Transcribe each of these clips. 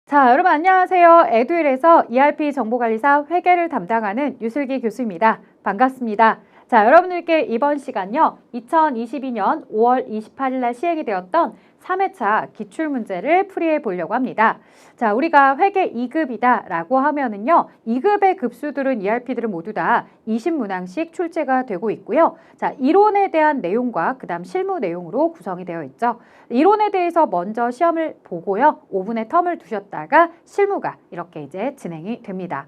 자, 여러분 안녕하세요. 에듀일에서 ERP 정보관리사 회계를 담당하는 유슬기 교수입니다. 반갑습니다. 자, 여러분들께 이번 시간요. 2022년 5월 28일 날 시행이 되었던 3회차 기출문제를 풀이해 보려고 합니다. 자, 우리가 회계 2급이다 라고 하면은요. 2급의 급수들은 ERP들은 모두 다 20문항씩 출제가 되고 있고요. 자, 이론에 대한 내용과 그 다음 실무 내용으로 구성이 되어 있죠. 이론에 대해서 먼저 시험을 보고요. 5분의 텀을 두셨다가 실무가 이렇게 이제 진행이 됩니다.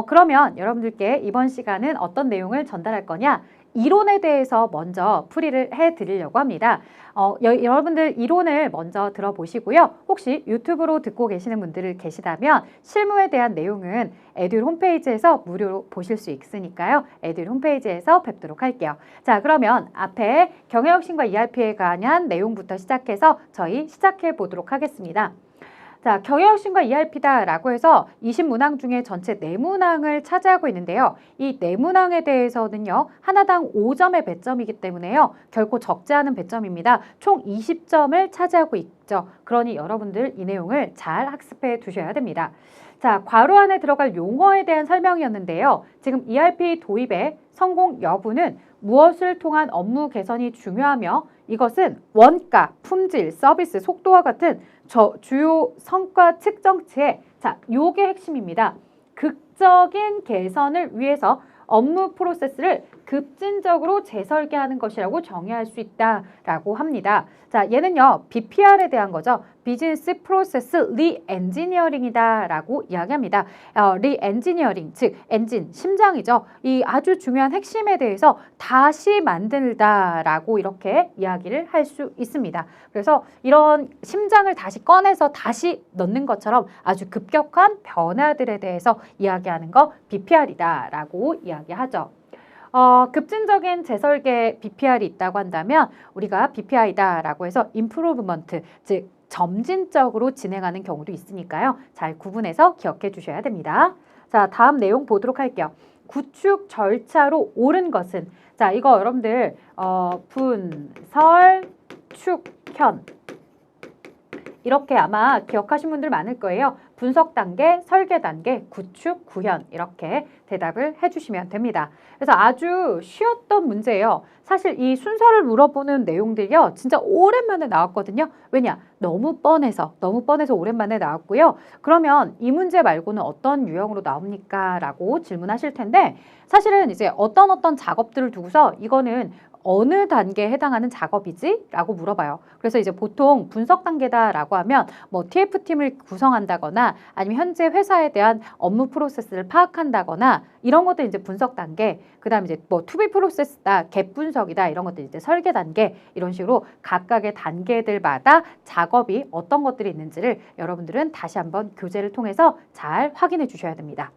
그러면 여러분들께 이번 시간은 어떤 내용을 전달할 거냐? 이론에 대해서 먼저 풀이를 해드리려고 합니다. 여러분들 이론을 먼저 들어보시고요. 혹시 유튜브로 듣고 계시는 분들 계시다면 실무에 대한 내용은 에듀윌 홈페이지에서 무료로 보실 수 있으니까요. 에듀윌 홈페이지에서 뵙도록 할게요. 자, 그러면 앞에 경영혁신과 ERP에 관한 내용부터 시작해서 저희 시작해 보도록 하겠습니다. 자, 경영혁신과 ERP다라고 해서 20문항 중에 전체 4문항을 차지하고 있는데요. 이 4문항에 대해서는요. 하나당 5점의 배점이기 때문에요. 결코 적지 않은 배점입니다. 총 20점을 차지하고 있죠. 그러니 여러분들 이 내용을 잘 학습해 두셔야 됩니다. 자, 괄호 안에 들어갈 용어에 대한 설명이었는데요. 지금 ERP 도입의 성공 여부는 무엇을 통한 업무 개선이 중요하며 이것은 원가, 품질, 서비스, 속도와 같은 주요 성과 측정치에 자, 요게 핵심입니다. 극적인 개선을 위해서 업무 프로세스를 급진적으로 재설계하는 것이라고 정의할 수 있다라고 합니다. 자, 얘는요, BPR에 대한 거죠. 비즈니스 프로세스 리엔지니어링이다 라고 이야기합니다. 리엔지니어링, 즉 엔진, 심장이죠. 이 아주 중요한 핵심에 대해서 다시 만들다라고 이렇게 이야기를 할 수 있습니다. 그래서 이런 심장을 다시 꺼내서 다시 넣는 것처럼 아주 급격한 변화들에 대해서 이야기하는 거 BPR이다라고 이야기하죠. 급진적인 재설계 BPR이 있다고 한다면 우리가 BPI다라고 해서 임프루브먼트, 즉 점진적으로 진행하는 경우도 있으니까요. 잘 구분해서 기억해 주셔야 됩니다. 자, 다음 내용 보도록 할게요. 구축 절차로 옳은 것은 자, 이거 여러분들 분설, 축현 이렇게 아마 기억하신 분들 많을 거예요. 분석 단계, 설계 단계, 구축, 구현 이렇게 대답을 해주시면 됩니다. 그래서 아주 쉬웠던 문제예요. 사실 이 순서를 물어보는 내용들이요. 진짜 오랜만에 나왔거든요. 왜냐? 너무 뻔해서 오랜만에 나왔고요. 그러면 이 문제 말고는 어떤 유형으로 나옵니까? 라고 질문하실 텐데 사실은 이제 어떤 작업들을 두고서 이거는 어느 단계에 해당하는 작업이지? 라고 물어봐요. 그래서 이제 보통 분석 단계다라고 하면 뭐 TF팀을 구성한다거나 아니면 현재 회사에 대한 업무 프로세스를 파악한다거나 이런 것들 이제 분석 단계, 그 다음에 이제 뭐 투비 프로세스다, 갭 분석이다 이런 것들 이제 설계 단계 이런 식으로 각각의 단계들마다 작업이 어떤 것들이 있는지를 여러분들은 다시 한번 교재를 통해서 잘 확인해 주셔야 됩니다.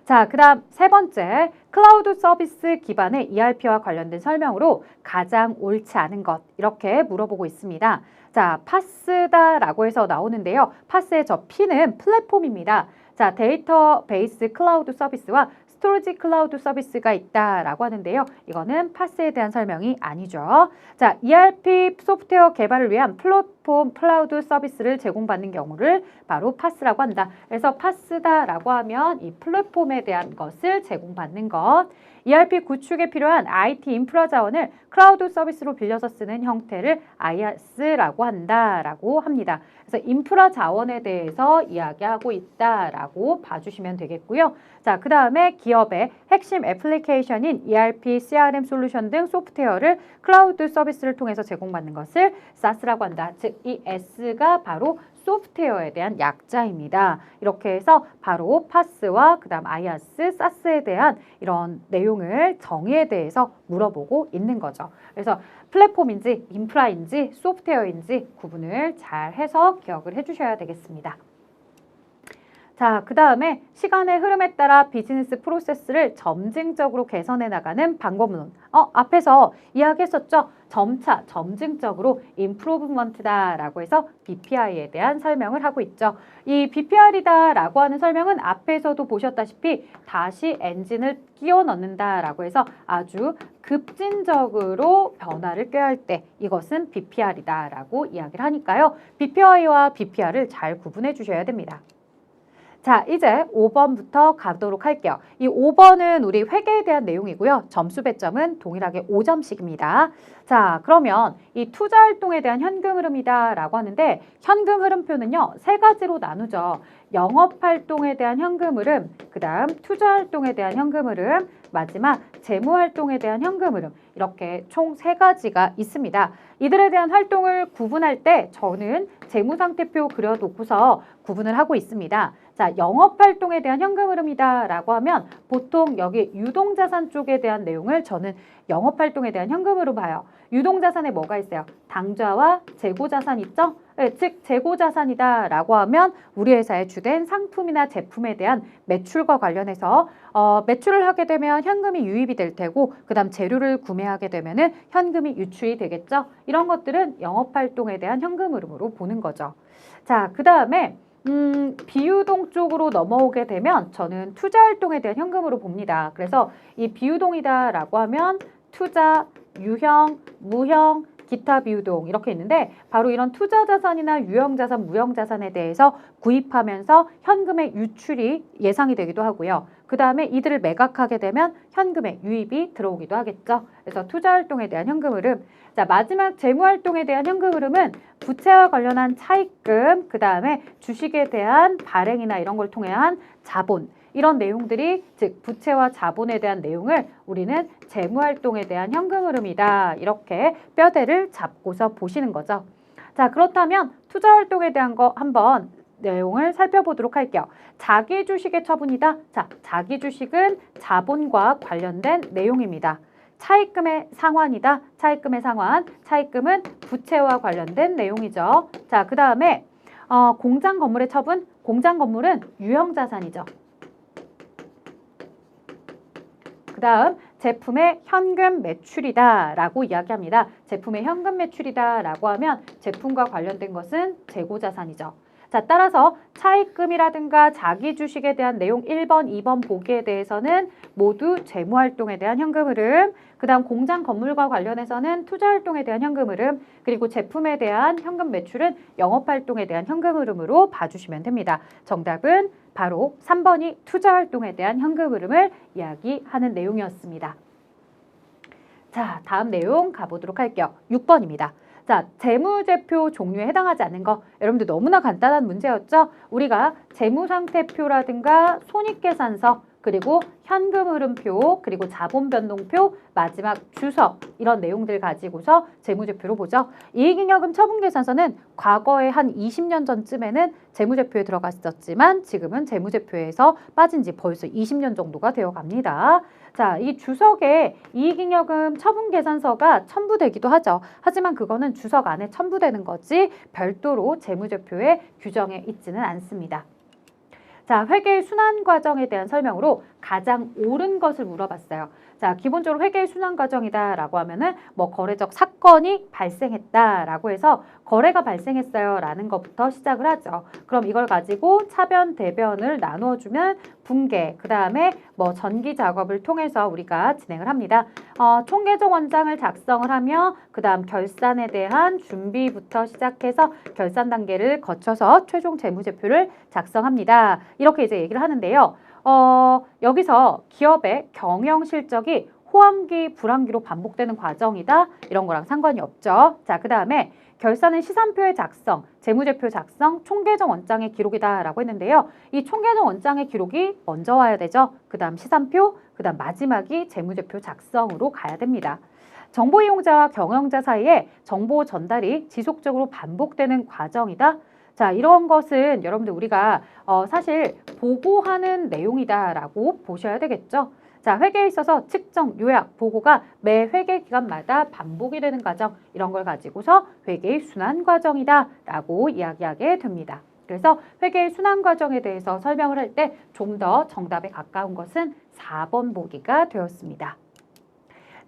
자, 그 다음 세 번째, 클라우드 서비스 기반의 ERP와 관련된 설명으로 가장 옳지 않은 것 이렇게 물어보고 있습니다. 자, 파스다라고 해서 나오는데요. 파스의 저 P는 플랫폼입니다. 자, 데이터베이스 클라우드 서비스와 스토리지 클라우드 서비스가 있다라고 하는데요. 이거는 파스에 대한 설명이 아니죠. 자, ERP 소프트웨어 개발을 위한 플랫폼 클라우드 서비스를 제공받는 경우를 바로 파스라고 한다. 그래서 파스다라고 하면 이 플랫폼에 대한 것을 제공받는 것. ERP 구축에 필요한 IT 인프라 자원을 클라우드 서비스로 빌려서 쓰는 형태를 IaaS라고 한다라고 합니다. 그래서 인프라 자원에 대해서 이야기하고 있다라고 봐주시면 되겠고요. 자, 그 다음에 기업의 핵심 애플리케이션인 ERP, CRM 솔루션 등 소프트웨어를 클라우드 서비스를 통해서 제공받는 것을 SaaS라고 한다. 즉, 이 S가 바로 소프트웨어에 대한 약자입니다. 이렇게 해서 바로 파스와 그 다음 IaaS, SaaS에 대한 이런 내용을 정의에 대해서 물어보고 있는 거죠. 그래서 플랫폼인지 인프라인지 소프트웨어인지 구분을 잘 해서 기억을 해주셔야 되겠습니다. 자, 그 다음에 시간의 흐름에 따라 비즈니스 프로세스를 점진적으로 개선해 나가는 방법론. 앞에서 이야기했었죠. 점차, 점진적으로 improvement다라고 해서 BPI에 대한 설명을 하고 있죠. 이 BPR이다라고 하는 설명은 앞에서도 보셨다시피 다시 엔진을 끼워 넣는다라고 해서 아주 급진적으로 변화를 꾀할 때 이것은 BPR이다라고 이야기를 하니까요. BPI와 BPR을 잘 구분해 주셔야 됩니다. 자, 이제 5번부터 가도록 할게요. 이 5번은 우리 회계에 대한 내용이고요. 점수 배점은 동일하게 5점씩입니다. 자, 그러면 이 투자 활동에 대한 현금 흐름이다 라고 하는데 현금 흐름표는요. 세 가지로 나누죠. 영업 활동에 대한 현금 흐름, 그 다음 투자 활동에 대한 현금 흐름, 마지막 재무 활동에 대한 현금 흐름 이렇게 총 세 가지가 있습니다. 이들에 대한 활동을 구분할 때 저는 재무상태표 그려놓고서 구분을 하고 있습니다. 자, 영업활동에 대한 현금 흐름이다 라고 하면 보통 여기 유동자산 쪽에 대한 내용을 저는 영업활동에 대한 현금으로 봐요. 유동자산에 뭐가 있어요? 당좌와 재고자산 있죠? 네, 즉 재고자산이다 라고 하면 우리 회사의 주된 상품이나 제품에 대한 매출과 관련해서 매출을 하게 되면 현금이 유입이 될 테고 그 다음 재료를 구매하게 되면은 현금이 유출이 되겠죠? 이런 것들은 영업활동에 대한 현금 흐름으로 보는 거죠. 자, 그 다음에 비유동 쪽으로 넘어오게 되면 저는 투자 활동에 대한 현금으로 봅니다. 그래서 이 비유동이다 라고 하면 투자, 유형, 무형, 기타 비유동 이렇게 있는데 바로 이런 투자 자산이나 유형 자산, 무형 자산에 대해서 구입하면서 현금의 유출이 예상이 되기도 하고요. 그 다음에 이들을 매각하게 되면 현금의 유입이 들어오기도 하겠죠. 그래서 투자 활동에 대한 현금 흐름. 자, 마지막 재무 활동에 대한 현금 흐름은 부채와 관련한 차입금, 그 다음에 주식에 대한 발행이나 이런 걸 통한 자본 이런 내용들이 즉 부채와 자본에 대한 내용을 우리는 재무활동에 대한 현금 흐름이다. 이렇게 뼈대를 잡고서 보시는 거죠. 자, 그렇다면 투자활동에 대한 거 한번 내용을 살펴보도록 할게요. 자기 주식의 처분이다. 자, 자기 주식은 자본과 관련된 내용입니다. 차입금의 상환이다. 차입금의 상환. 차입금은 부채와 관련된 내용이죠. 자, 그 다음에 공장 건물의 처분. 공장 건물은 유형자산이죠. 그 다음 제품의 현금 매출이다 라고 이야기합니다. 제품의 현금 매출이다 라고 하면 제품과 관련된 것은 재고자산이죠. 자, 따라서 차입금이라든가 자기 주식에 대한 내용 1번, 2번 보기에 대해서는 모두 재무활동에 대한 현금 흐름, 그 다음 공장 건물과 관련해서는 투자활동에 대한 현금 흐름, 그리고 제품에 대한 현금 매출은 영업활동에 대한 현금 흐름으로 봐주시면 됩니다. 정답은 바로 3번이 투자활동에 대한 현금 흐름을 이야기하는 내용이었습니다. 자, 다음 내용 가보도록 할게요. 6번입니다. 자, 재무제표 종류에 해당하지 않는 거 여러분들 너무나 간단한 문제였죠? 우리가 재무상태표라든가 손익계산서 그리고 현금 흐름표 그리고 자본변동표 마지막 주석 이런 내용들 가지고서 재무제표로 보죠. 이익잉여금 처분계산서는 과거에 한 20년 전쯤에는 재무제표에 들어갔었지만 지금은 재무제표에서 빠진 지 벌써 20년 정도가 되어 갑니다. 자, 이 주석에 이익잉여금 처분계산서가 첨부되기도 하죠. 하지만 그거는 주석 안에 첨부되는 거지 별도로 재무제표에 규정해 있지는 않습니다. 자, 회계의 순환 과정에 대한 설명으로 가장 옳은 것을 물어봤어요. 자, 기본적으로 회계의 순환 과정이다 라고 하면은 뭐 거래적 사건이 발생했다 라고 해서 거래가 발생했어요 라는 것부터 시작을 하죠. 그럼 이걸 가지고 차변, 대변을 나누어주면 분계, 그 다음에 뭐 전기 작업을 통해서 우리가 진행을 합니다. 총계정 원장을 작성을 하며 그 다음 결산에 대한 준비부터 시작해서 결산 단계를 거쳐서 최종 재무제표를 작성합니다. 이렇게 이제 얘기를 하는데요. 여기서 기업의 경영 실적이 호황기, 불황기로 반복되는 과정이다. 이런 거랑 상관이 없죠. 자, 그 다음에 결산은 시산표의 작성, 재무제표 작성, 총계정 원장의 기록이다 라고 했는데요. 이 총계정 원장의 기록이 먼저 와야 되죠. 그 다음 시산표, 그 다음 마지막이 재무제표 작성으로 가야 됩니다. 정보 이용자와 경영자 사이에 정보 전달이 지속적으로 반복되는 과정이다. 자, 이런 것은 여러분들 우리가 사실 보고하는 내용이다라고 보셔야 되겠죠. 자, 회계에 있어서 측정, 요약, 보고가 매 회계 기간마다 반복이 되는 과정 이런 걸 가지고서 회계의 순환 과정이다라고 이야기하게 됩니다. 그래서 회계의 순환 과정에 대해서 설명을 할 때 좀 더 정답에 가까운 것은 4번 보기가 되었습니다.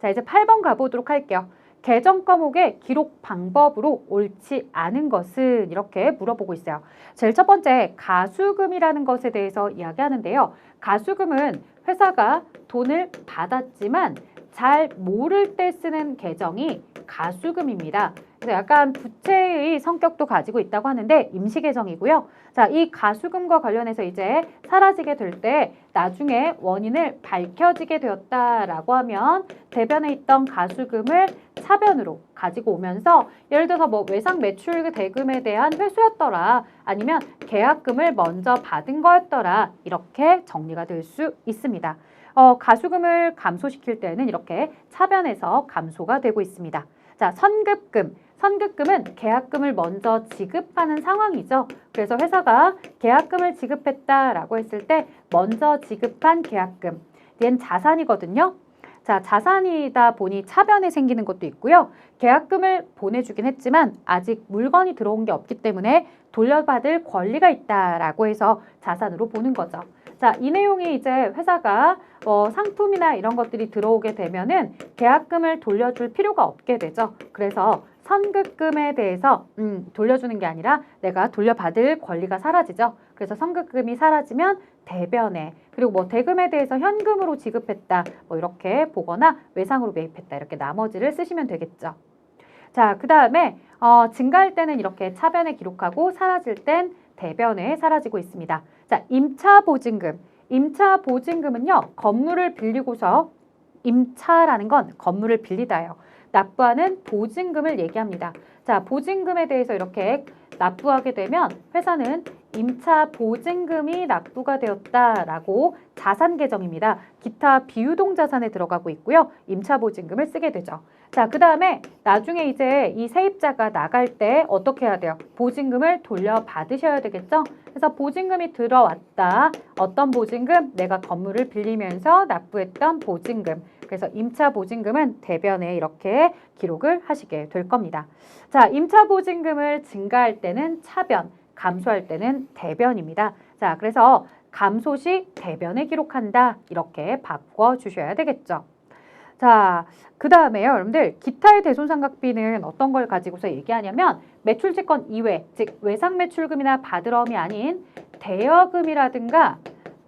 자, 이제 8번 가보도록 할게요. 계정 과목의 기록 방법으로 옳지 않은 것은 이렇게 물어보고 있어요. 제일 첫 번째, 가수금이라는 것에 대해서 이야기하는데요. 가수금은 회사가 돈을 받았지만 잘 모를 때 쓰는 계정이 가수금입니다. 그래서 약간 부채의 성격도 가지고 있다고 하는데 임시계정이고요. 자, 이 가수금과 관련해서 이제 사라지게 될 때 나중에 원인을 밝혀지게 되었다라고 하면 대변에 있던 가수금을 차변으로 가지고 오면서 예를 들어서 뭐 외상 매출 대금에 대한 회수였더라, 아니면 계약금을 먼저 받은 거였더라, 이렇게 정리가 될 수 있습니다. 가수금을 감소시킬 때는 이렇게 차변에서 감소가 되고 있습니다. 자, 선급금. 선급금은 계약금을 먼저 지급하는 상황이죠. 그래서 회사가 계약금을 지급했다라고 했을 때 먼저 지급한 계약금, 얘는 자산이거든요. 자, 자산이다 보니 차변에 생기는 것도 있고요. 계약금을 보내주긴 했지만 아직 물건이 들어온 게 없기 때문에 돌려받을 권리가 있다라고 해서 자산으로 보는 거죠. 자, 이 내용이 이제 회사가 상품이나 이런 것들이 들어오게 되면은 계약금을 돌려줄 필요가 없게 되죠. 그래서 선급금에 대해서 돌려주는 게 아니라 내가 돌려받을 권리가 사라지죠. 그래서 선급금이 사라지면 대변에, 그리고 뭐 대금에 대해서 현금으로 지급했다, 뭐 이렇게 보거나 외상으로 매입했다, 이렇게 나머지를 쓰시면 되겠죠. 자, 그 다음에 증가할 때는 이렇게 차변에 기록하고 사라질 땐 대변에 사라지고 있습니다. 자, 임차보증금. 임차보증금은요, 건물을 빌리고서, 임차라는 건 건물을 빌리다예요. 납부하는 보증금을 얘기합니다. 자, 보증금에 대해서 이렇게 납부하게 되면 회사는 임차 보증금이 납부가 되었다라고 자산 계정입니다. 기타 비유동 자산에 들어가고 있고요. 임차 보증금을 쓰게 되죠. 자, 그 다음에 나중에 이제 이 세입자가 나갈 때 어떻게 해야 돼요? 보증금을 돌려받으셔야 되겠죠? 그래서 보증금이 들어왔다. 어떤 보증금? 내가 건물을 빌리면서 납부했던 보증금. 그래서 임차 보증금은 대변에 이렇게 기록을 하시게 될 겁니다. 자, 임차 보증금을 증가할 때는 차변, 감소할 때는 대변입니다. 자, 그래서 감소 시 대변에 기록한다, 이렇게 바꿔주셔야 되겠죠. 자, 그 다음에요, 여러분들, 기타의 대손상각비는 어떤 걸 가지고서 얘기하냐면 매출채권 이외, 즉 외상 매출금이나 받으러움이 아닌 대여금이라든가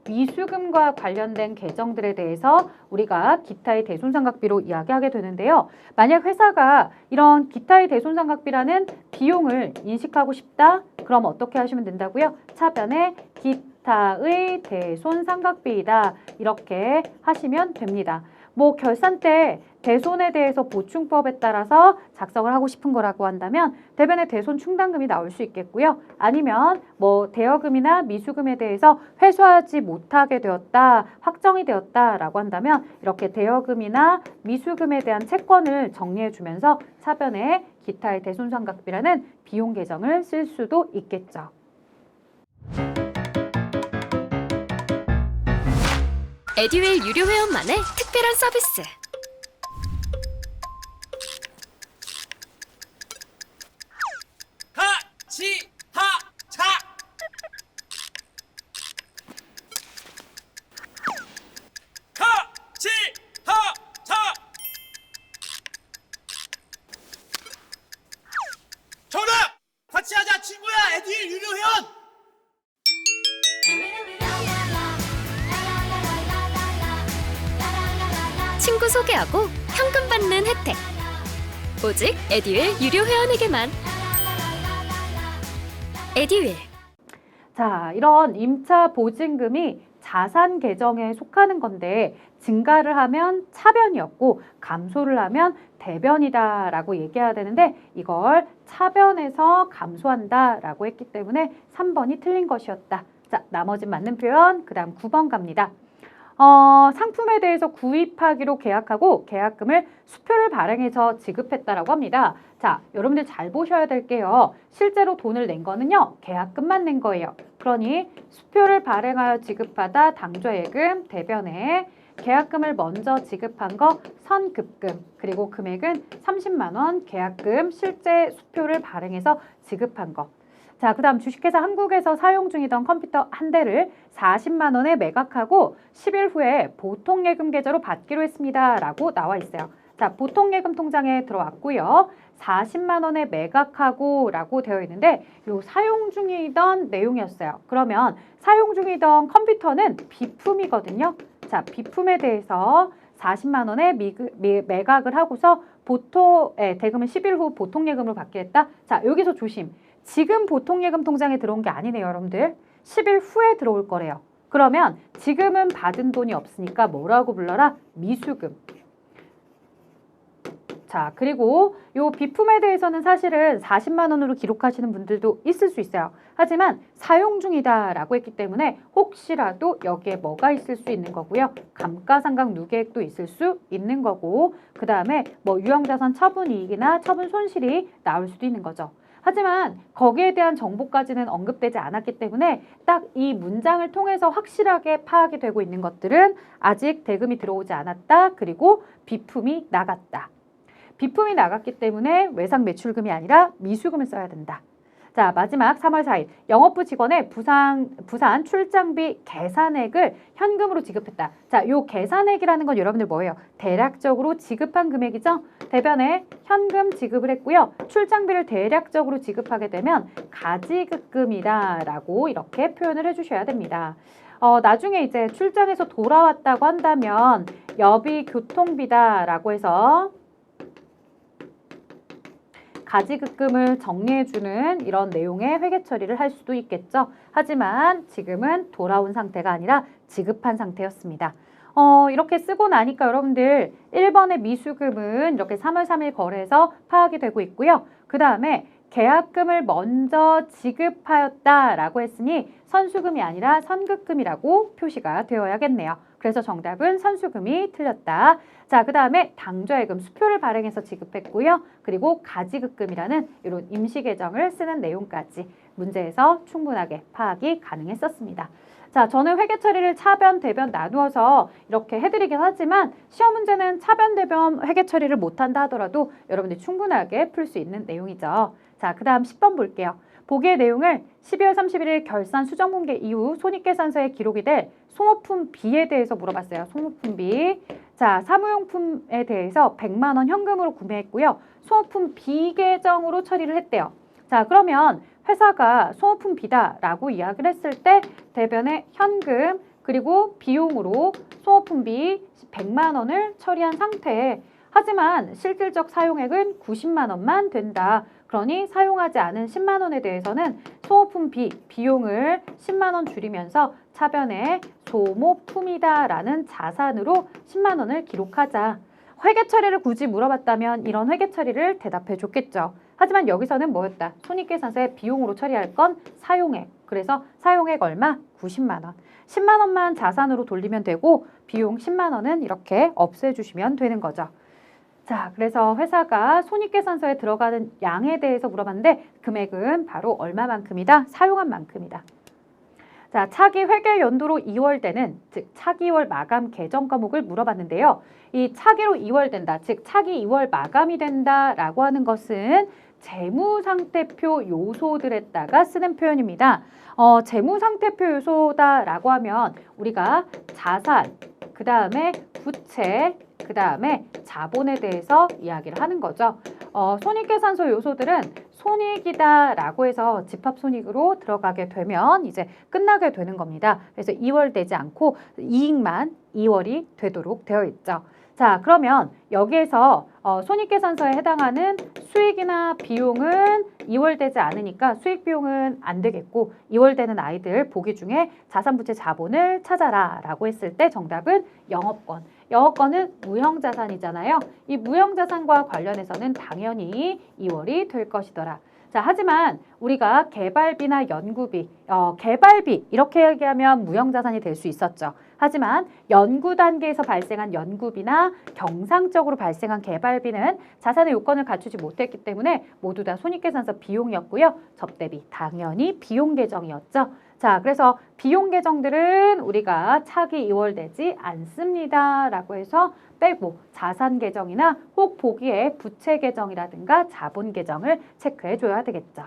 미수금과 관련된 계정들에 대해서 우리가 기타의 대손상각비로 이야기하게 되는데요. 만약 회사가 이런 기타의 대손상각비라는 비용을 인식하고 싶다, 그럼 어떻게 하시면 된다고요? 차변에 기타의 대손상각비이다, 이렇게 하시면 됩니다. 뭐 결산 때 대손에 대해서 보충법에 따라서 작성을 하고 싶은 거라고 한다면 대변에 대손 충당금이 나올 수 있겠고요. 아니면 뭐 대여금이나 미수금에 대해서 회수하지 못하게 되었다, 확정이 되었다라고 한다면 이렇게 대여금이나 미수금에 대한 채권을 정리해 주면서 차변에 기타의 대손상각비라는 비용 계정을 쓸 수도 있겠죠. 에듀윌 유료 회원만의 특별한 서비스. 하치하차 하치하차 정답! 같이 하자 친구야. 에듀윌 유료 회원. 친구 소개하고 현금 받는 혜택. 오직 에듀윌 유료 회원에게만. 에듀윌. 자, 이런 임차 보증금이 자산 계정에 속하는 건데 증가를 하면 차변이었고 감소를 하면 대변이다라고 얘기해야 되는데 이걸 차변에서 감소한다라고 했기 때문에 3번이 틀린 것이었다. 자, 나머지 맞는 표현, 그 다음 9번 갑니다. 상품에 대해서 구입하기로 계약하고 계약금을 수표를 발행해서 지급했다라고 합니다. 자, 여러분들 잘 보셔야 될게요. 실제로 돈을 낸 거는요, 계약금만 낸 거예요. 그러니 수표를 발행하여 지급하다 당좌예금, 대변에 계약금을 먼저 지급한 거 선급금, 그리고 금액은 30만 원, 계약금 실제 수표를 발행해서 지급한 거. 자, 그 다음 주식회사 한국에서 사용 중이던 컴퓨터 한 대를 40만 원에 매각하고 10일 후에 보통예금 계좌로 받기로 했습니다. 라고 나와 있어요. 자, 보통예금 통장에 들어왔고요. 40만 원에 매각하고 라고 되어 있는데 요 사용 중이던 내용이었어요. 그러면 사용 중이던 컴퓨터는 비품이거든요. 자, 비품에 대해서 40만 원에 매각을 하고서 대금은 10일 후 보통예금으로 받기로 했다. 자, 여기서 조심. 지금 보통예금 통장에 들어온 게 아니네요, 여러분들. 10일 후에 들어올 거래요. 그러면 지금은 받은 돈이 없으니까 뭐라고 불러라? 미수금. 자, 그리고 요 비품에 대해서는 사실은 40만 원으로 기록하시는 분들도 있을 수 있어요. 하지만 사용 중이다라고 했기 때문에 혹시라도 여기에 뭐가 있을 수 있는 거고요. 감가상각 누계액도 있을 수 있는 거고 그 다음에 뭐 유형자산 처분이익이나 처분 손실이 나올 수도 있는 거죠. 하지만 거기에 대한 정보까지는 언급되지 않았기 때문에 딱 이 문장을 통해서 확실하게 파악이 되고 있는 것들은 아직 대금이 들어오지 않았다. 그리고 비품이 나갔다. 비품이 나갔기 때문에 외상 매출금이 아니라 미수금을 써야 된다. 자, 마지막 3월 4일 영업부 직원의 부산 출장비 계산액을 현금으로 지급했다. 자, 요 계산액이라는 건 여러분들 뭐예요? 대략적으로 지급한 금액이죠. 대변에 현금 지급을 했고요. 출장비를 대략적으로 지급하게 되면 가지급금이다라고 이렇게 표현을 해주셔야 됩니다. 나중에 이제 출장에서 돌아왔다고 한다면 여비 교통비다라고 해서 가지급금을 정리해주는 이런 내용의 회계 처리를 할 수도 있겠죠. 하지만 지금은 돌아온 상태가 아니라 지급한 상태였습니다. 이렇게 쓰고 나니까 여러분들 1번의 미수금은 이렇게 3월 3일 거래에서 파악이 되고 있고요. 그 다음에 계약금을 먼저 지급하였다라고 했으니 선수금이 아니라 선급금이라고 표시가 되어야겠네요. 그래서 정답은 선수금이 틀렸다. 자, 그 다음에 당좌예금 수표를 발행해서 지급했고요. 그리고 가지급금이라는 이런 임시계정을 쓰는 내용까지 문제에서 충분하게 파악이 가능했었습니다. 자, 저는 회계 처리를 차변, 대변 나누어서 이렇게 해드리긴 하지만 시험 문제는 차변, 대변 회계 처리를 못한다 하더라도 여러분들이 충분하게 풀 수 있는 내용이죠. 자, 그 다음 10번 볼게요. 보기의 내용을 12월 31일 결산 수정공개 이후 손익계산서에 기록이 될 소모품 B에 대해서 물어봤어요. 소모품 B. 자, 사무용품에 대해서 100만 원 현금으로 구매했고요. 소모품 B 계정으로 처리를 했대요. 자, 그러면 회사가 소모품 B다라고 이야기를 했을 때 대변에 현금 그리고 비용으로 소모품 B 100만 원을 처리한 상태에 하지만 실질적 사용액은 90만 원만 된다. 그러니 사용하지 않은 10만 원에 대해서는 소모품 B 비용을 10만 원 줄이면서 차변에 소모품이다라는 자산으로 10만 원을 기록하자. 회계 처리를 굳이 물어봤다면 이런 회계 처리를 대답해 줬겠죠. 하지만 여기서는 뭐였다? 손익계산서에 비용으로 처리할 건 사용액. 그래서 사용액 얼마? 90만 원. 10만 원만 자산으로 돌리면 되고 비용 10만 원은 이렇게 없애주시면 되는 거죠. 자, 그래서 회사가 손익계산서에 들어가는 양에 대해서 물어봤는데 금액은 바로 얼마만큼이다? 사용한 만큼이다. 자, 차기 회계 연도로 2월되는 즉 차기월 마감 계정 과목을 물어봤는데요. 이 차기로 2월된다, 즉 차기 2월 마감이 된다라고 하는 것은 재무상태표 요소들에다가 쓰는 표현입니다. 재무상태표 요소다라고 하면 우리가 자산, 그 다음에 부채, 그 다음에 자본에 대해서 이야기를 하는 거죠. 손익계산서 요소들은 손익이다라고 해서 집합손익으로 들어가게 되면 이제 끝나게 되는 겁니다. 그래서 2월 되지 않고 이익만 2월이 되도록 되어 있죠. 자, 그러면 여기에서 손익계산서에 해당하는 수익이나 비용은 2월 되지 않으니까 수익 비용은 안 되겠고 2월 되는 아이들 보기 중에 자산부채 자본을 찾아라 라고 했을 때 정답은 영업권. 영업권은 무형자산이잖아요. 이 무형자산과 관련해서는 당연히 2월이 될 것이더라. 자, 하지만 우리가 개발비나 연구비, 개발비 이렇게 얘기하면 무형자산이 될 수 있었죠. 하지만 연구 단계에서 발생한 연구비나 경상적으로 발생한 개발비는 자산의 요건을 갖추지 못했기 때문에 모두 다 손익계산서 비용이었고요. 접대비 당연히 비용 계정이었죠. 자, 그래서 비용 계정들은 우리가 차기 2월 되지 않습니다 라고 해서 빼고 자산 계정이나 혹 보기에 부채 계정이라든가 자본 계정을 체크해 줘야 되겠죠.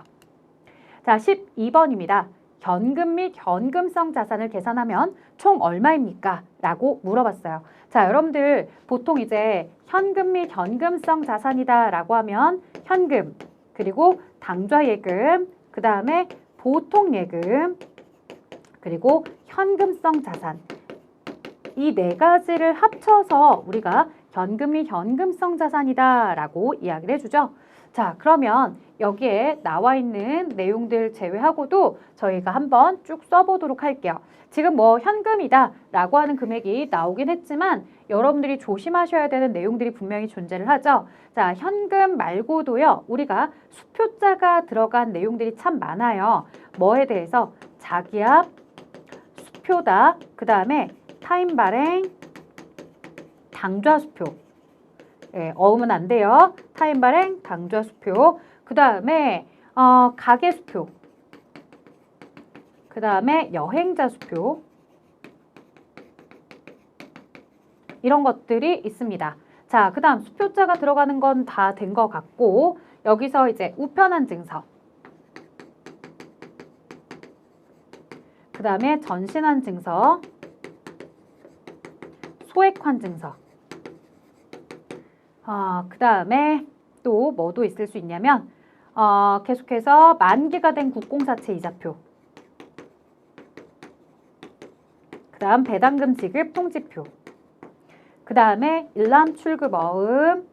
자, 12번입니다. 현금 및 현금성 자산을 계산하면 총 얼마입니까? 라고 물어봤어요. 자, 여러분들 보통 이제 현금 및 현금성 자산이다 라고 하면 현금, 그리고 당좌예금, 그 다음에 보통예금, 그리고 현금성 자산, 이 네 가지를 합쳐서 우리가 현금 및 현금성 자산이다 라고 이야기를 해주죠. 자, 그러면 여기에 나와 있는 내용들 제외하고도 저희가 한번 쭉 써보도록 할게요. 지금 뭐 현금이다 라고 하는 금액이 나오긴 했지만 여러분들이 조심하셔야 되는 내용들이 분명히 존재를 하죠. 자, 현금 말고도요, 우리가 수표자가 들어간 내용들이 참 많아요. 뭐에 대해서? 자기압, 수표다, 그 다음에 타임 발행, 당좌수표. 예, 어으면 안 돼요. 타임 발행, 당좌수표. 그 다음에 가계수표. 그 다음에 여행자수표. 이런 것들이 있습니다. 자, 그 다음 수표자가 들어가는 건 다 된 것 같고, 여기서 이제 우편한 증서, 그 다음에 전신한 증서, 소액환 증서, 그 다음에 또 뭐도 있을 수 있냐면 계속해서 만기가 된 국공사채 이자표, 그 다음 배당금 지급 통지표, 그 다음에 일람 출급 어음,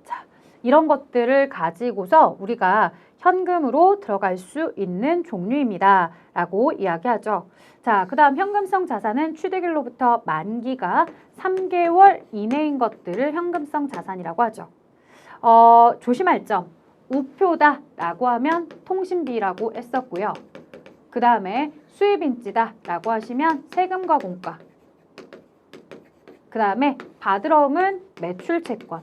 자, 이런 것들을 가지고서 우리가 현금으로 들어갈 수 있는 종류입니다 라고 이야기하죠. 자, 그 다음 현금성 자산은 취득일로부터 만기가 3개월 이내인 것들을 현금성 자산이라고 하죠. 조심할 점, 우표다 라고 하면 통신비라고 했었고요. 그 다음에 수입인지다 라고 하시면 세금과 공과, 그 다음에 받으러움은 매출채권,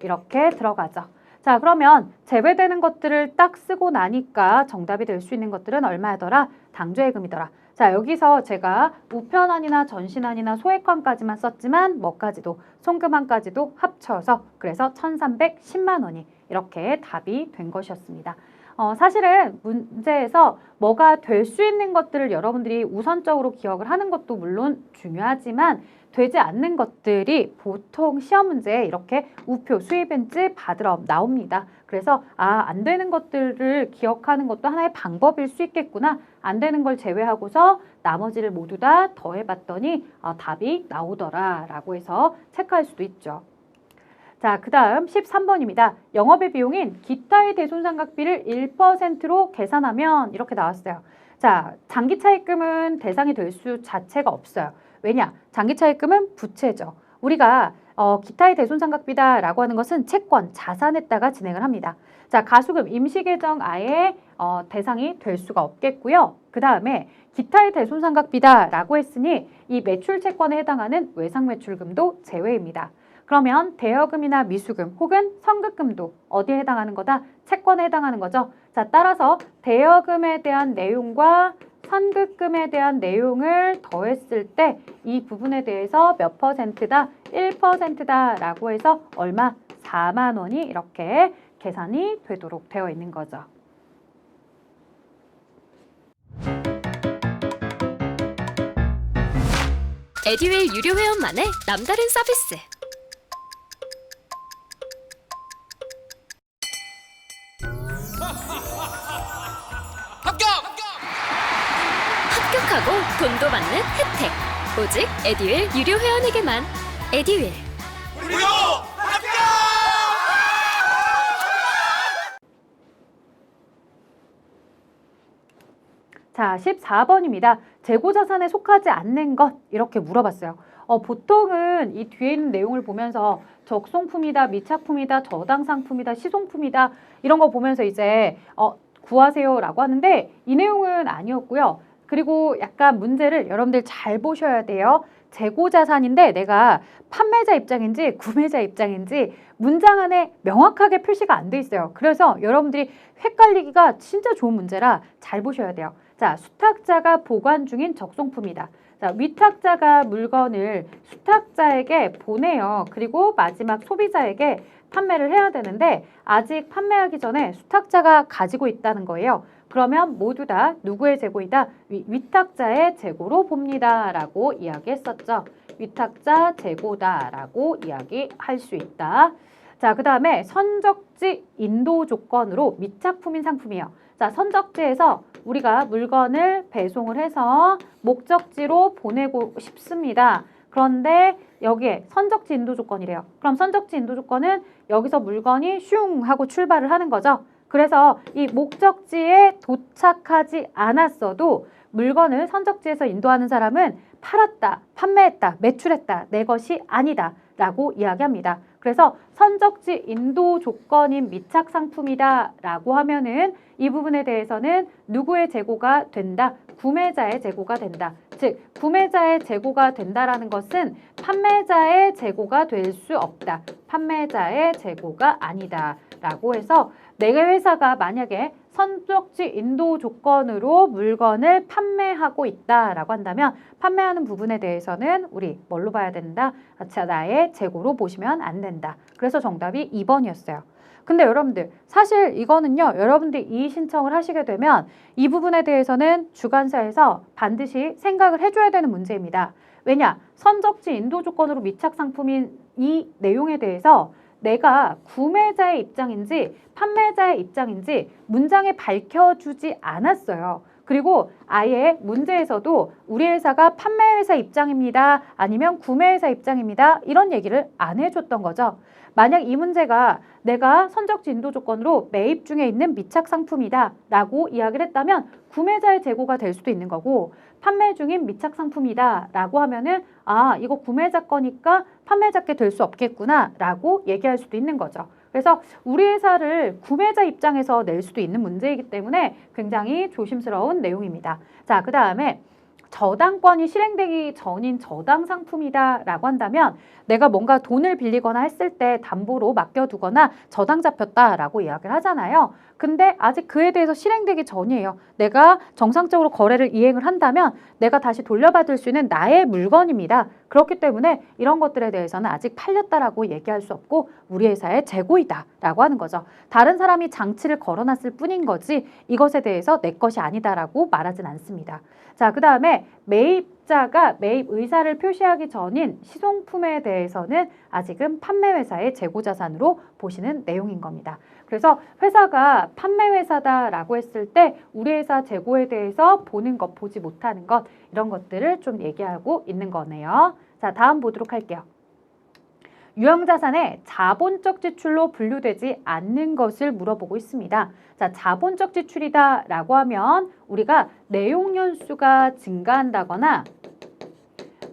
이렇게 들어가죠. 자, 그러면 제외되는 것들을 딱 쓰고 나니까 정답이 될 수 있는 것들은 얼마더라? 당좌예금이더라. 자, 여기서 제가 우편안이나 전신안이나 소액환까지만 썼지만 뭐까지도, 송금안까지도 합쳐서 그래서 1,310만 원이 이렇게 답이 된 것이었습니다. 사실은 문제에서 뭐가 될 수 있는 것들을 여러분들이 우선적으로 기억을 하는 것도 물론 중요하지만 되지 않는 것들이 보통 시험 문제에 이렇게 우표, 수입인지, 받으러 나옵니다. 그래서 안 되는 것들을 기억하는 것도 하나의 방법일 수 있겠구나. 안 되는 걸 제외하고서 나머지를 모두 다 더해봤더니 답이 나오더라 라고 해서 체크할 수도 있죠. 자, 그 다음 13번입니다. 영업의 비용인 기타의 대손상각비를 1%로 계산하면 이렇게 나왔어요. 자, 장기차입금은 대상이 될 수 자체가 없어요. 왜냐? 장기차입금은 부채죠. 우리가 기타의 대손상각비다 라고 하는 것은 채권, 자산에다가 진행을 합니다. 자, 가수금, 임시계정 아예 대상이 될 수가 없겠고요. 그 다음에 기타의 대손상각비다 라고 했으니 이 매출채권에 해당하는 외상매출금도 제외입니다. 그러면 대여금이나 미수금 혹은 선급금도 어디에 해당하는 거다? 채권에 해당하는 거죠. 자, 따라서 대여금에 대한 내용과 선급금에 대한 내용을 더했을 때 이 부분에 대해서 몇 %다? 1%다 라고 해서 얼마? 4만 원이 이렇게 계산이 되도록 되어 있는 거죠. 에듀윌 유료 회원만의 남다른 서비스. 합격하고 돈도 받는 혜택. 오직 에듀윌 유료 회원에게만. 에듀윌. 무료 합격! 자, 14번입니다. 재고자산에 속하지 않는 것 이렇게 물어봤어요. 보통은 이 뒤에 있는 내용을 보면서 적송품이다, 미착품이다, 저당상품이다, 시송품이다 이런 거 보면서 이제 구하세요 라고 하는데 이 내용은 아니었고요. 그리고 약간 문제를 여러분들 잘 보셔야 돼요. 재고자산인데 내가 판매자 입장인지 구매자 입장인지 문장 안에 명확하게 표시가 안 돼 있어요. 그래서 여러분들이 헷갈리기가 진짜 좋은 문제라 잘 보셔야 돼요. 자, 수탁자가 보관 중인 적송품이다. 자, 위탁자가 물건을 수탁자에게 보내요. 그리고 마지막 소비자에게 판매를 해야 되는데 아직 판매하기 전에 수탁자가 가지고 있다는 거예요. 그러면 모두 다 누구의 재고이다? 위탁자의 재고로 봅니다. 라고 이야기했었죠. 위탁자 재고다 라고 이야기할 수 있다. 자, 그 다음에 선적지 인도 조건으로 미착품인 상품이에요. 자, 선적지에서 우리가 물건을 배송을 해서 목적지로 보내고 싶습니다. 그런데 여기에 선적지 인도 조건이래요. 그럼 선적지 인도 조건은 여기서 물건이 슝 하고 출발을 하는 거죠. 그래서 이 목적지에 도착하지 않았어도 물건을 선적지에서 인도하는 사람은 팔았다, 판매했다, 매출했다, 내 것이 아니다 라고 이야기합니다. 그래서 선적지 인도 조건인 미착 상품이다 라고 하면은 이 부분에 대해서는 누구의 재고가 된다? 구매자의 재고가 된다. 즉 구매자의 재고가 된다라는 것은 판매자의 재고가 될 수 없다. 판매자의 재고가 아니다 라고 해서 내 회사가 만약에 선적지 인도 조건으로 물건을 판매하고 있다라고 한다면 판매하는 부분에 대해서는 우리 뭘로 봐야 된다? 자, 나의 재고로 보시면 안 된다. 그래서 정답이 2번이었어요. 근데 여러분들 사실 이거는요. 여러분들이 이의 신청을 하시게 되면 이 부분에 대해서는 주관사에서 반드시 생각을 해줘야 되는 문제입니다. 왜냐? 선적지 인도 조건으로 미착 상품인 이 내용에 대해서 내가 구매자의 입장인지 판매자의 입장인지 문장에 밝혀주지 않았어요. 그리고 아예 문제에서도 우리 회사가 판매회사 입장입니다. 아니면 구매회사 입장입니다. 이런 얘기를 안 해줬던 거죠. 만약 이 문제가 내가 선적지 인도 조건으로 매입 중에 있는 미착 상품이다 라고 이야기를 했다면 구매자의 재고가 될 수도 있는 거고 판매 중인 미착 상품이다 라고 하면은 아 이거 구매자 거니까 판매자께 될 수 없겠구나 라고 얘기할 수도 있는 거죠. 그래서 우리 회사를 구매자 입장에서 낼 수도 있는 문제이기 때문에 굉장히 조심스러운 내용입니다. 자, 그 다음에 저당권이 실행되기 전인 저당 상품이다 라고 한다면 내가 뭔가 돈을 빌리거나 했을 때 담보로 맡겨두거나 저당 잡혔다 라고 이야기를 하잖아요. 근데 아직 그에 대해서 실행되기 전이에요. 내가 정상적으로 거래를 이행을 한다면 내가 다시 돌려받을 수 있는 나의 물건입니다. 그렇기 때문에 이런 것들에 대해서는 아직 팔렸다라고 얘기할 수 없고 우리 회사의 재고이다 라고 하는 거죠. 다른 사람이 장치를 걸어놨을 뿐인 거지 이것에 대해서 내 것이 아니다라고 말하진 않습니다. 자, 그 다음에 매입자가 매입 의사를 표시하기 전인 시송품에 대해서는 아직은 판매회사의 재고자산으로 보시는 내용인 겁니다. 그래서 회사가 판매회사다라고 했을 때 우리 회사 재고에 대해서 보는 것, 보지 못하는 것 이런 것들을 좀 얘기하고 있는 거네요. 자, 다음 보도록 할게요. 유형자산의 자본적 지출로 분류되지 않는 것을 물어보고 있습니다. 자, 자본적 지출이다 라고 하면 우리가 내용연수가 증가한다거나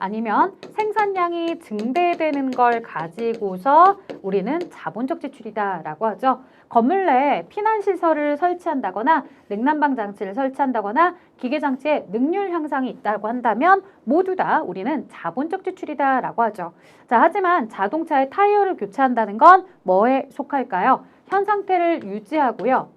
아니면 생산량이 증대되는 걸 가지고서 우리는 자본적 지출이다 라고 하죠. 건물 내에 피난시설을 설치한다거나 냉난방 장치를 설치한다거나 기계장치에 능률 향상이 있다고 한다면 모두 다 우리는 자본적 지출이다 라고 하죠. 자, 하지만 자동차의 타이어를 교체한다는 건 뭐에 속할까요? 현 상태를 유지하고요.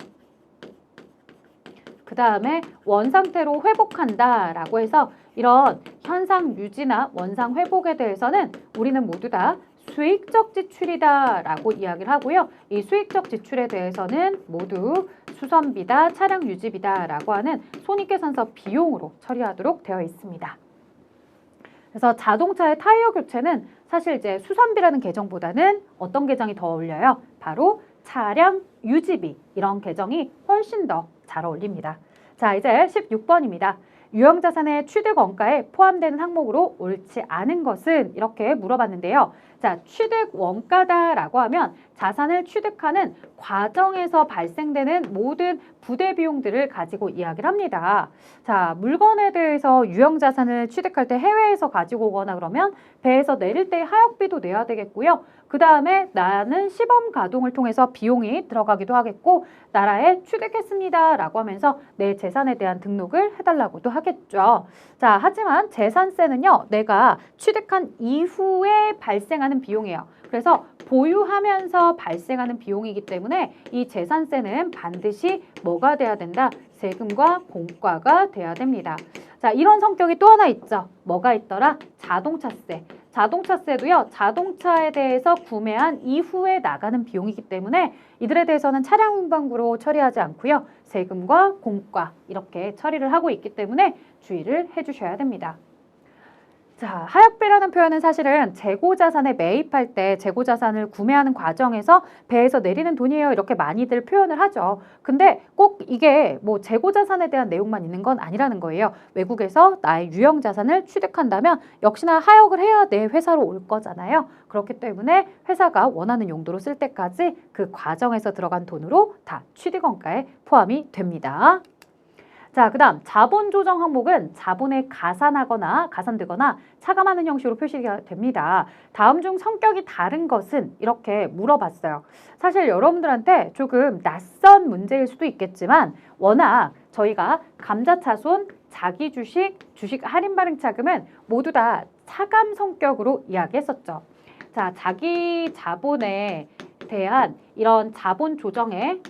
그 다음에 원상태로 회복한다 라고 해서 이런 현상 유지나 원상 회복에 대해서는 우리는 모두 다 수익적 지출이다 라고 이야기를 하고요. 이 수익적 지출에 대해서는 모두 수선비다, 차량 유지비다 라고 하는 손익계산서 비용으로 처리하도록 되어 있습니다. 그래서 자동차의 타이어 교체는 사실 이제 수선비라는 계정보다는 어떤 계정이 더 어울려요? 바로 차량 유지비 이런 계정이 훨씬 더 잘 어울립니다. 자, 이제 16번입니다. 유형자산의 취득 원가에 포함되는 항목으로 옳지 않은 것은 이렇게 물어봤는데요. 자, 취득 원가다라고 하면 자산을 취득하는 과정에서 발생되는 모든 부대 비용들을 가지고 이야기를 합니다. 자, 물건에 대해서 유형자산을 취득할 때 해외에서 가지고 오거나 그러면 배에서 내릴 때 하역비도 내야 되겠고요. 그 다음에 나는 시범 가동을 통해서 비용이 들어가기도 하겠고 나라에 취득했습니다 라고 하면서 내 재산에 대한 등록을 해달라고도 하겠죠. 자, 하지만 재산세는요 내가 취득한 이후에 발생하는 비용이에요. 그래서 보유하면서 발생하는 비용이기 때문에 이 재산세는 반드시 뭐가 돼야 된다? 세금과 공과가 돼야 됩니다. 자, 자, 이런 성격이 또 하나 있죠. 뭐가 있더라? 자동차세. 자동차세도요, 자동차에 대해서 구매한 이후에 나가는 비용이기 때문에 이들에 대해서는 차량 운반구로 처리하지 않고요. 세금과 공과 이렇게 처리를 하고 있기 때문에 주의를 해주셔야 됩니다. 자, 하역배라는 표현은 사실은 재고자산에 매입할 때 재고자산을 구매하는 과정에서 배에서 내리는 돈이에요. 이렇게 많이들 표현을 하죠. 근데 꼭 이게 뭐 재고자산에 대한 내용만 있는 건 아니라는 거예요. 외국에서 나의 유형자산을 취득한다면 역시나 하역을 해야 내 회사로 올 거잖아요. 그렇기 때문에 회사가 원하는 용도로 쓸 때까지 그 과정에서 들어간 돈으로 다 취득원가에 포함이 됩니다. 자, 그 다음 자본 조정 항목은 자본에 가산되거나 차감하는 형식으로 표시가 됩니다. 다음 중 성격이 다른 것은 이렇게 물어봤어요. 사실 여러분들한테 조금 낯선 문제일 수도 있겠지만 워낙 저희가 감자차손, 자기주식, 주식 할인 발행 차금은 모두 다 차감 성격으로 이야기했었죠. 자, 자기 자본에 대한 이런 자본 조정에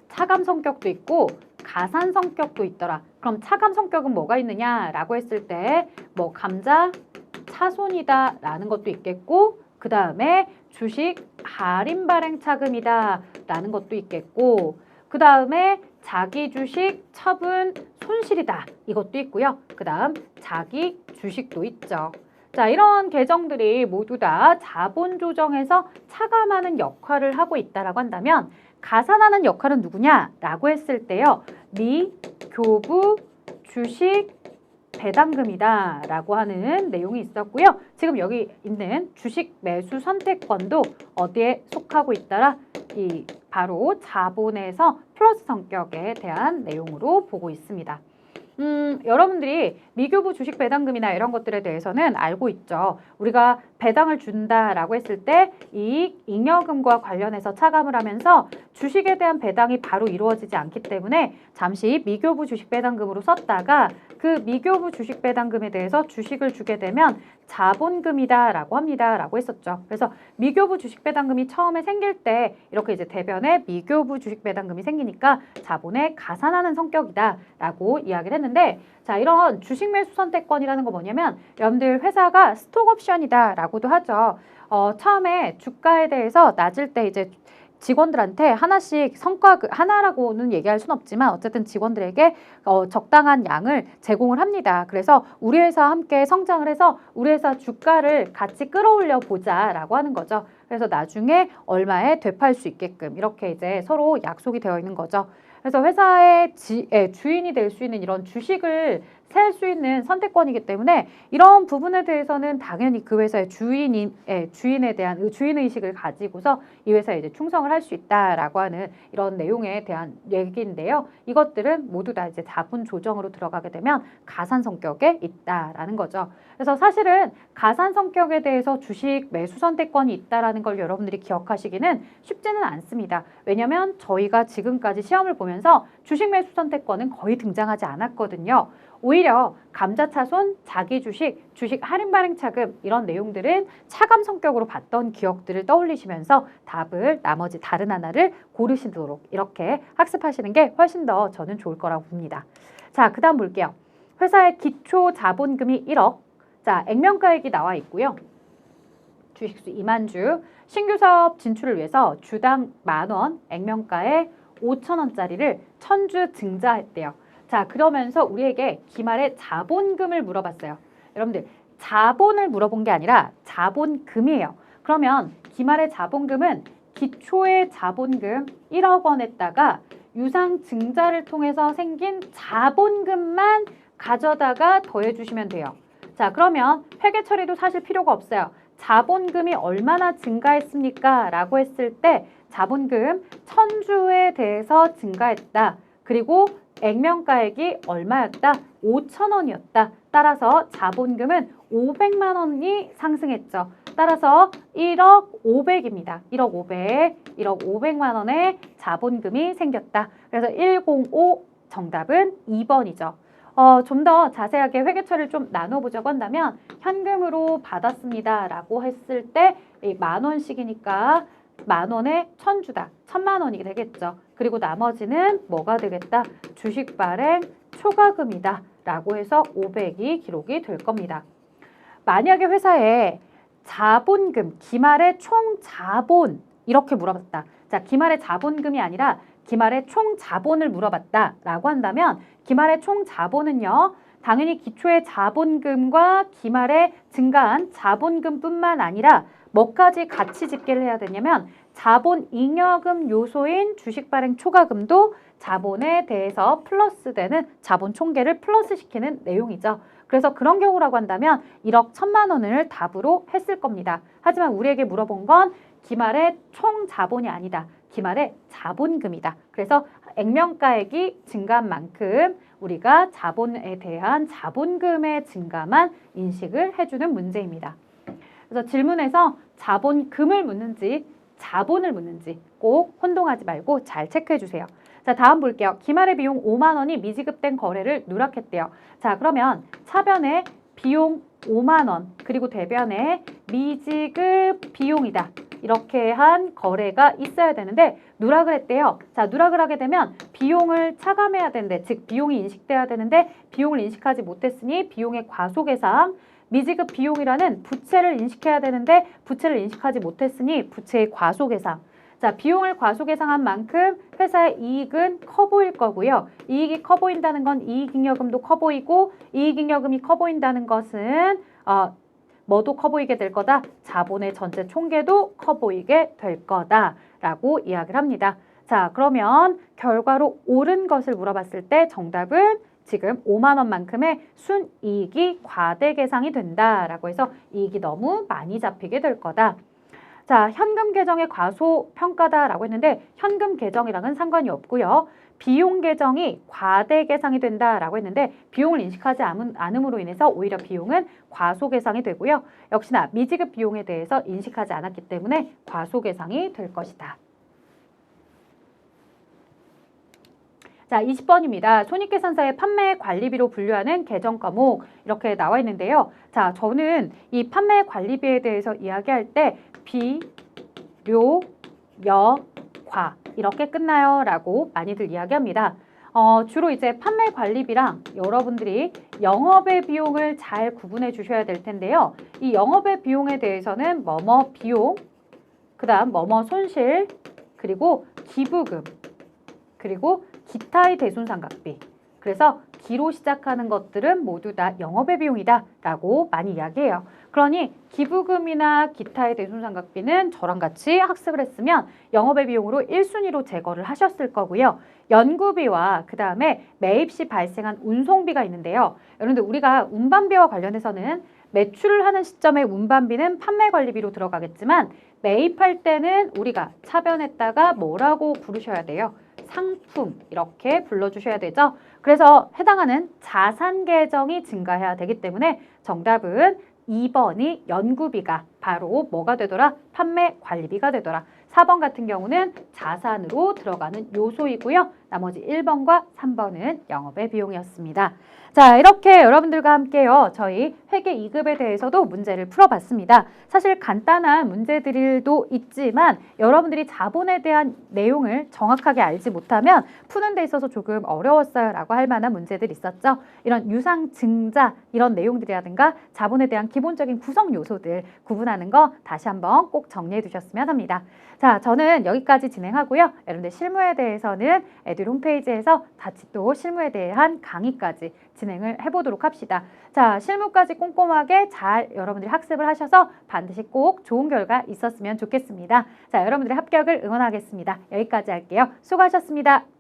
차감 성격도 있고 가산 성격도 있더라. 그럼 차감 성격은 뭐가 있느냐라고 했을 때 뭐 감자 차손이다 라는 것도 있겠고 그 다음에 주식 할인 발행 차금이다 라는 것도 있겠고 그 다음에 자기 주식 처분 손실이다 이것도 있고요. 그 다음 자기 주식도 있죠. 자, 이런 계정들이 모두 다 자본 조정에서 차감하는 역할을 하고 있다라고 한다면 가산하는 역할은 누구냐라고 했을 때요. 미교부 주식 배당금이다 라고 하는 내용이 있었고요. 지금 여기 있는 주식 매수 선택권도 어디에 속하고 있더라? 이 바로 자본에서 플러스 성격에 대한 내용으로 보고 있습니다. 여러분들이 미교부 주식 배당금이나 이런 것들에 대해서는 알고 있죠. 우리가 배당을 준다라고 했을 때 이익, 잉여금과 관련해서 차감을 하면서 주식에 대한 배당이 바로 이루어지지 않기 때문에 잠시 미교부 주식 배당금으로 썼다가 그 미교부 주식 배당금에 대해서 주식을 주게 되면 자본금이다 라고 합니다 라고 했었죠. 그래서 미교부 주식 배당금이 처음에 생길 때 이렇게 이제 대변에 미교부 주식 배당금이 생기니까 자본에 가산하는 성격이다 라고 이야기를 했는데 자, 이런 주식 매수 선택권이라는 거 뭐냐면 여러분들 회사가 스톡 옵션이다 라고도 하죠. 처음에 주가에 대해서 낮을 때 이제 직원들한테 하나씩 하나라고는 얘기할 수는 없지만 어쨌든 직원들에게 적당한 양을 제공을 합니다. 그래서 우리 회사와 함께 성장을 해서 우리 회사 주가를 같이 끌어올려 보자라고 하는 거죠. 그래서 나중에 얼마에 되팔 수 있게끔 이렇게 이제 서로 약속이 되어 있는 거죠. 그래서 회사의 주인이 될 수 있는 이런 주식을 살 수 있는 선택권이기 때문에 이런 부분에 대해서는 당연히 그 회사의 주인에 대한 주인의식을 가지고서 이 회사에 이제 충성을 할 수 있다라고 하는 이런 내용에 대한 얘기인데요. 이것들은 모두 다 이제 자본 조정으로 들어가게 되면 가산 성격에 있다라는 거죠. 그래서 사실은 가산 성격에 대해서 주식 매수 선택권이 있다라는 걸 여러분들이 기억하시기는 쉽지는 않습니다. 왜냐하면 저희가 지금까지 시험을 보면서 주식 매수 선택권은 거의 등장하지 않았거든요. 오히려 감자차손, 자기주식, 주식 할인 발행 차금 이런 내용들은 차감 성격으로 봤던 기억들을 떠올리시면서 답을 나머지 다른 하나를 고르시도록 이렇게 학습하시는 게 훨씬 더 저는 좋을 거라고 봅니다. 자, 그 다음 볼게요. 회사의 기초 자본금이 1억. 자, 액면가액이 나와 있고요. 주식수 2만 주. 신규 사업 진출을 위해서 주당 10,000원, 액면가에 5,000원짜리를 1,000주 증자했대요. 자, 그러면서 우리에게 기말에 자본금을 물어봤어요. 여러분들, 자본을 물어본 게 아니라 자본금이에요. 그러면 기말의 자본금은 기초의 자본금 1억 원에다가 유상 증자를 통해서 생긴 자본금만 가져다가 더해주시면 돼요. 자, 그러면 회계 처리도 사실 필요가 없어요. 자본금이 얼마나 증가했습니까? 라고 했을 때 자본금 1,000주에 대해서 증가했다. 그리고 액면가액이 얼마였다? 5,000원이었다. 따라서 자본금은 500만 원이 상승했죠. 따라서 1억 500입니다. 1억 500, 1억 500만 원의 자본금이 생겼다. 그래서 105 정답은 2번이죠. 좀 더 자세하게 회계처리를 좀 나눠보자고 한다면 현금으로 받았습니다 라고 했을 때 10,000원씩이니까 10,000원에 1,000주다. 1,000만 원이 되겠죠. 그리고 나머지는 뭐가 되겠다? 주식 발행 초과금이다. 라고 해서 500이 기록이 될 겁니다. 만약에 회사에 자본금, 기말의 총 자본 이렇게 물어봤다. 자, 기말의 자본금이 아니라 기말의 총 자본을 물어봤다 라고 한다면 기말의 총 자본은요. 당연히 기초의 자본금과 기말에 증가한 자본금뿐만 아니라 뭐까지 같이 집계를 해야 되냐면 자본 잉여금 요소인 주식 발행 초과금도 자본에 대해서 플러스되는 자본 총계를 플러스시키는 내용이죠. 그래서 그런 경우라고 한다면 1억 1,000만 원을 답으로 했을 겁니다. 하지만 우리에게 물어본 건 기말의 총 자본이 아니다. 기말의 자본금이다. 그래서 액면가액이 증가한 만큼 우리가 자본에 대한 자본금의 증가만 인식을 해주는 문제입니다. 그래서 질문에서 자본금을 묻는지 자본을 묻는지 꼭 혼동하지 말고 잘 체크해 주세요. 자, 다음 볼게요. 기말의 비용 5만 원이 미지급된 거래를 누락했대요. 자, 그러면 차변에 비용 5만 원 그리고 대변에 미지급 비용이다. 이렇게 한 거래가 있어야 되는데 누락을 했대요. 자, 누락을 하게 되면 비용을 차감해야 되는데 즉 비용이 인식돼야 되는데 비용을 인식하지 못했으니 비용의 과소계상 미지급 비용이라는 부채를 인식해야 되는데 부채를 인식하지 못했으니 부채의 과소계상. 자, 비용을 과소계상한 만큼 회사의 이익은 커 보일 거고요. 이익이 커 보인다는 건 이익잉여금도 커 보이고 이익잉여금이 커 보인다는 것은 뭐도 커 보이게 될 거다. 자본의 전체 총계도 커 보이게 될 거다라고 이야기를 합니다. 자, 그러면 결과로 옳은 것을 물어봤을 때 정답은 지금 5만 원만큼의 순이익이 과대 계상이 된다라고 해서 이익이 너무 많이 잡히게 될 거다. 자, 현금 계정의 과소평가다라고 했는데 현금 계정이랑은 상관이 없고요. 비용 계정이 과대 계상이 된다라고 했는데 비용을 인식하지 않음으로 인해서 오히려 비용은 과소 계상이 되고요. 역시나 미지급 비용에 대해서 인식하지 않았기 때문에 과소 계상이 될 것이다. 자, 20번입니다. 손익계산서의 판매 관리비로 분류하는 계정 과목 이렇게 나와 있는데요. 자, 저는 이 판매 관리비에 대해서 이야기할 때 비, 료, 여, 과 이렇게 끝나요 라고 많이들 이야기합니다. 주로 이제 판매 관리비랑 여러분들이 영업의 비용을 잘 구분해 주셔야 될 텐데요. 이 영업의 비용에 대해서는 뭐뭐 비용, 그 다음 뭐뭐 손실, 그리고 기부금, 그리고 기타의 대손상각비. 그래서 기로 시작하는 것들은 모두 다 영업의 비용이다 라고 많이 이야기해요. 그러니 기부금이나 기타의 대손상각비는 저랑 같이 학습을 했으면 영업의 비용으로 1순위로 제거를 하셨을 거고요. 연구비와 그 다음에 매입 시 발생한 운송비가 있는데요. 여러분들 우리가 운반비와 관련해서는 매출을 하는 시점에 운반비는 판매관리비로 들어가겠지만 매입할 때는 우리가 차변했다가 뭐라고 부르셔야 돼요? 상품 이렇게 불러주셔야 되죠. 그래서 해당하는 자산 계정이 증가해야 되기 때문에 정답은 2번이 연구비가 바로 뭐가 되더라? 판매 관리비가 되더라. 4번 같은 경우는 자산으로 들어가는 요소이고요. 나머지 1번과 3번은 영업의 비용이었습니다. 자, 이렇게 여러분들과 함께요. 저희 회계 2급에 대해서도 문제를 풀어봤습니다. 사실 간단한 문제들도 있지만 여러분들이 자본에 대한 내용을 정확하게 알지 못하면 푸는 데 있어서 조금 어려웠어요 라고 할 만한 문제들이 있었죠. 이런 유상증자 이런 내용들이라든가 자본에 대한 기본적인 구성 요소들 구분하는 거 다시 한번 꼭 정리해 두셨으면 합니다. 자, 저는 여기까지 진행하고요. 여러분들 실무에 대해서는 에듀 홈페이지에서 같이 또 실무에 대한 강의까지 진행을 해보도록 합시다. 자, 실무까지 꼼꼼하게 잘 여러분들이 학습을 하셔서 반드시 꼭 좋은 결과 있었으면 좋겠습니다. 자, 여러분들의 합격을 응원하겠습니다. 여기까지 할게요. 수고하셨습니다.